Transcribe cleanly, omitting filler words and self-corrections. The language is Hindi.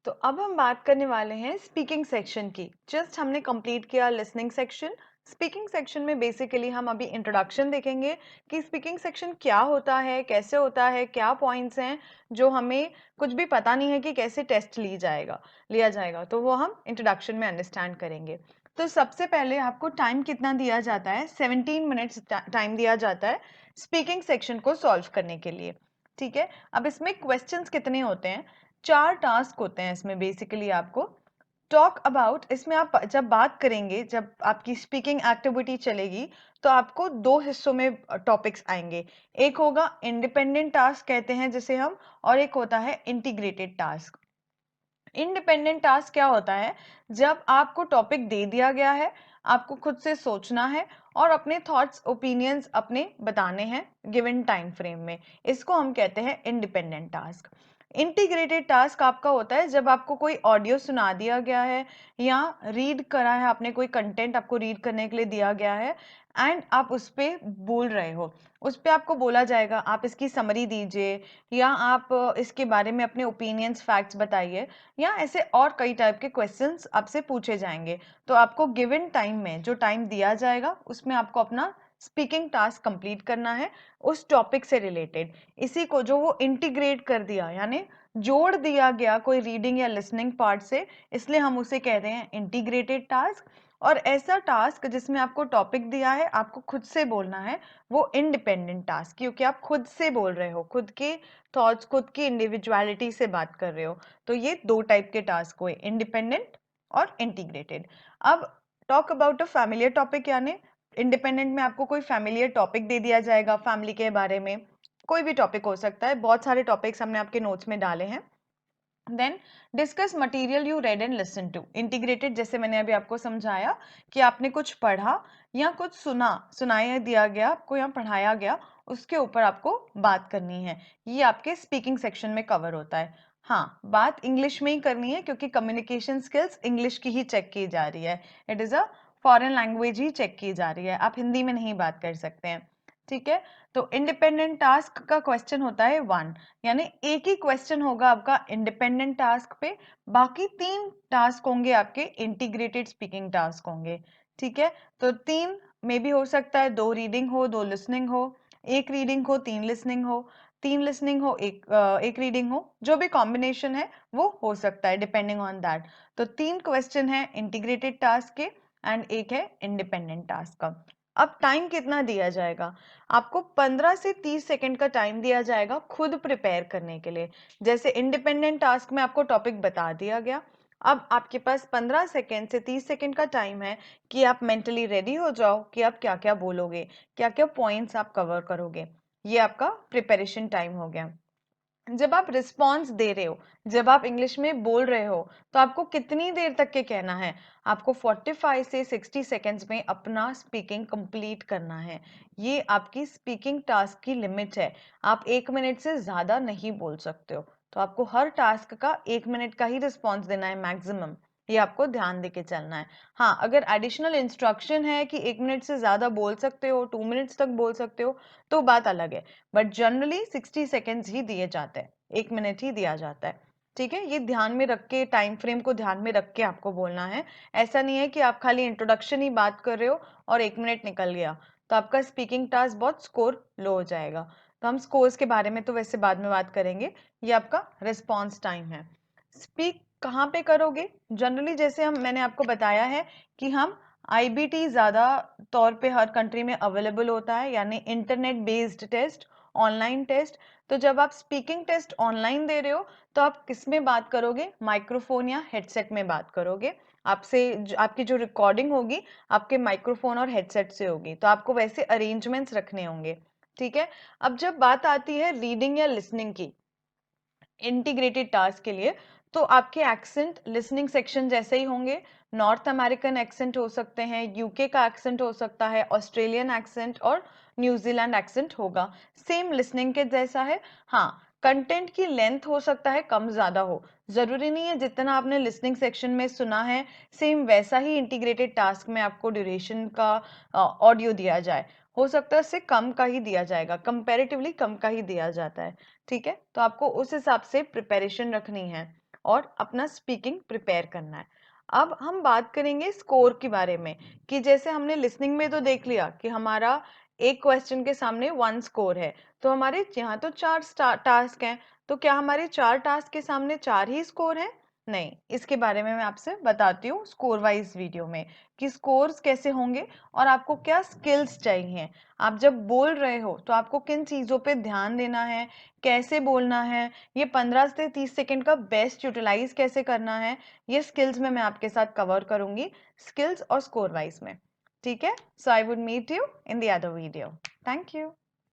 तो अब हम बात करने वाले हैं स्पीकिंग सेक्शन की। जस्ट हमने कंप्लीट किया लिसनिंग सेक्शन। स्पीकिंग सेक्शन में बेसिकली हम अभी इंट्रोडक्शन देखेंगे कि स्पीकिंग सेक्शन क्या होता है, कैसे होता है, क्या पॉइंट्स हैं जो हमें कुछ भी पता नहीं है कि कैसे टेस्ट लिया जाएगा, तो वो हम इंट्रोडक्शन में अंडरस्टैंड करेंगे। तो सबसे पहले आपको टाइम कितना दिया जाता है? 17 मिनट्स टाइम दिया जाता है स्पीकिंग सेक्शन को सॉल्व करने के लिए। ठीक है, अब इसमें क्वेश्चंस कितने होते हैं? 4 टास्क होते हैं इसमें। बेसिकली आपको टॉक अबाउट, इसमें आप जब बात करेंगे, जब आपकी स्पीकिंग एक्टिविटी चलेगी, तो आपको 2 हिस्सों में टॉपिक्स आएंगे। एक होगा इंडिपेंडेंट टास्क कहते हैं जिसे हम, और एक होता है इंटीग्रेटेड टास्क। इंडिपेंडेंट टास्क क्या होता है? जब आपको टॉपिक दे दिया गया है, आपको खुद से सोचना है और अपने थॉट्स ओपिनियंस अपने बताने हैं गिवन टाइम फ्रेम में। इसको हम कहते हैं इंडिपेंडेंट टास्क। इंटीग्रेटेड टास्क आपका होता है जब आपको कोई ऑडियो सुना दिया गया है या रीड करा है आपने, कोई कंटेंट आपको रीड करने के लिए दिया गया है एंड आप उस पर बोल रहे हो। उस पर आपको बोला जाएगा आप इसकी समरी दीजिए, या आप इसके बारे में अपने ओपिनियंस फैक्ट्स बताइए, या ऐसे और कई टाइप के क्वेश्चंस आपसे पूछे जाएंगे। तो आपको गिवन टाइम में जो टाइम दिया जाएगा उसमें आपको अपना स्पीकिंग टास्क कंप्लीट करना है उस टॉपिक से रिलेटेड। इसी को जो वो इंटीग्रेट कर दिया, यानी जोड़ दिया गया कोई रीडिंग या लिसनिंग पार्ट से, इसलिए हम उसे कहते हैं इंटीग्रेटेड टास्क। और ऐसा टास्क जिसमें आपको टॉपिक दिया है, आपको खुद से बोलना है, वो इंडिपेंडेंट टास्क, क्योंकि आप खुद से बोल रहे हो, खुद के थॉट्स, खुद की इंडिविजुअलिटी से बात कर रहे हो। तो ये 2 टाइप के टास्क हुए, इंडिपेंडेंट और इंटीग्रेटेड। अब talk about a familiar topic, यानी इंडिपेंडेंट में आपको कोई फैमिलियर टॉपिक दे दिया जाएगा, फैमिली के बारे में कोई भी टॉपिक हो सकता है, बहुत सारे टॉपिक्स हमने आपके नोट्स में डाले हैं। Then discuss material you read and listen to. Integrated जैसे मैंने अभी आपको समझाया कि आपने कुछ पढ़ा या कुछ सुनाया दिया गया आपको या पढ़ाया गया, उसके ऊपर आपको बात करनी है। ये आपके स्पीकिंग सेक्शन में कवर होता है। हाँ, बात इंग्लिश में ही करनी है क्योंकि कम्युनिकेशन स्किल्स इंग्लिश की ही चेक की जा रही है। It is a foreign language ही चेक की जा रही है, आप हिंदी में नहीं बात कर सकते हैं। ठीक है, तो इंडिपेंडेंट टास्क का क्वेश्चन होता है 1, यानी एक ही क्वेश्चन होगा आपका इंडिपेंडेंट टास्क पे, बाकी 3 टास्क होंगे आपके इंटीग्रेटेड स्पीकिंग टास्क होंगे। ठीक है, तो 3 में भी हो सकता है, 2 रीडिंग हो, 2 लिसनिंग हो, 1 रीडिंग हो, 3 लिसनिंग हो, 3 लिसनिंग हो, एक रीडिंग हो, जो भी कॉम्बिनेशन है वो हो सकता है डिपेंडिंग ऑन दैट। तो 3 क्वेश्चन है इंटीग्रेटेड टास्क के एंड एक है इंडिपेंडेंट टास्क का। अब टाइम कितना दिया जाएगा? आपको 15 से 30 सेकंड का टाइम दिया जाएगा खुद प्रिपेयर करने के लिए। जैसे इंडिपेंडेंट टास्क में आपको टॉपिक बता दिया गया, अब आपके पास 15 सेकंड से 30 सेकंड का टाइम है कि आप मेंटली रेडी हो जाओ कि आप क्या क्या बोलोगे, क्या क्या पॉइंट्स आप कवर करोगे। ये आपका प्रिपरेशन टाइम हो गया। जब आप रिस्पॉन्स दे रहे हो, जब आप इंग्लिश में बोल रहे हो, तो आपको कितनी देर तक के कहना है? आपको 45 से 60 सेकेंड्स में अपना स्पीकिंग कंप्लीट करना है। ये आपकी स्पीकिंग टास्क की लिमिट है। आप 1 मिनट से ज़्यादा नहीं बोल सकते हो। तो आपको हर टास्क का 1 मिनट का ही रिस्पॉन्स देना है मैक्सिमम। ये आपको ध्यान देके चलना है। हाँ, अगर एडिशनल इंस्ट्रक्शन है कि 1 मिनट से ज़्यादा बोल सकते हो, 2 मिनट्स तक बोल सकते हो, तो बात अलग है। बट जनरली 60 सेकेंड्स ही दिए जाते हैं, 1 मिनट ही दिया जाता है। ठीक है, ये ध्यान में रख के, टाइम फ्रेम को ध्यान में रख के आपको बोलना है। ऐसा नहीं है कि आप खाली इंट्रोडक्शन ही बात कर रहे हो और 1 मिनट निकल गया, तो आपका स्पीकिंग टास्क बहुत स्कोर लो हो जाएगा। तो हम स्कोर्स के बारे में तो वैसे बाद में बात करेंगे। ये आपका रिस्पॉन्स टाइम है। स्पीक कहाँ पे करोगे? जनरली जैसे मैंने आपको बताया है कि हम आईबीटी ज़्यादा तौर पे हर कंट्री में अवेलेबल होता है, यानी internet based test, online test. तो जब आप स्पीकिंग टेस्ट ऑनलाइन दे रहे हो, तो आप किस में बात करोगे? माइक्रोफोन या हेडसेट में बात करोगे। आपकी जो रिकॉर्डिंग होगी आपके माइक्रोफोन और हेडसेट से होगी, तो आपको वैसे अरेंजमेंट्स रखने होंगे। ठीक है, अब जब बात आती है रीडिंग या लिसनिंग की इंटीग्रेटेड टास्क के लिए, तो आपके एक्सेंट लिसनिंग सेक्शन जैसे ही होंगे। नॉर्थ अमेरिकन एक्सेंट हो सकते हैं, यूके का एक्सेंट हो सकता है, ऑस्ट्रेलियन एक्सेंट और न्यूजीलैंड एक्सेंट होगा, सेम लिसनिंग के जैसा है। हाँ, कंटेंट की लेंथ हो सकता है कम ज़्यादा हो, ज़रूरी नहीं है जितना आपने लिसनिंग सेक्शन में सुना है सेम वैसा ही इंटीग्रेटेड टास्क में आपको ड्यूरेशन का ऑडियो दिया जाए। हो सकता है उससे कम का ही दिया जाएगा, कंपैरेटिवली कम का ही दिया जाता है। ठीक है, तो आपको उस हिसाब से प्रिपरेशन रखनी है। और अपना स्पीकिंग प्रिपेयर करना है। अब हम बात करेंगे स्कोर के बारे में कि जैसे हमने लिसनिंग में तो देख लिया कि हमारा एक क्वेश्चन के सामने 1 स्कोर है, तो हमारे यहाँ तो 4 टास्क हैं, तो क्या हमारे 4 टास्क के सामने 4 ही स्कोर हैं? नहीं, इसके बारे में मैं आपसे बताती हूँ स्कोर वाइज वीडियो में कि स्कोर्स कैसे होंगे और आपको क्या स्किल्स चाहिए। आप जब बोल रहे हो तो आपको किन चीज़ों पे ध्यान देना है, कैसे बोलना है, ये 15 से 30 सेकंड का बेस्ट यूटिलाइज कैसे करना है, ये स्किल्स में मैं आपके साथ कवर करूंगी, स्किल्स और स्कोर वाइज में। ठीक है, so I would meet you in the other video. Thank you.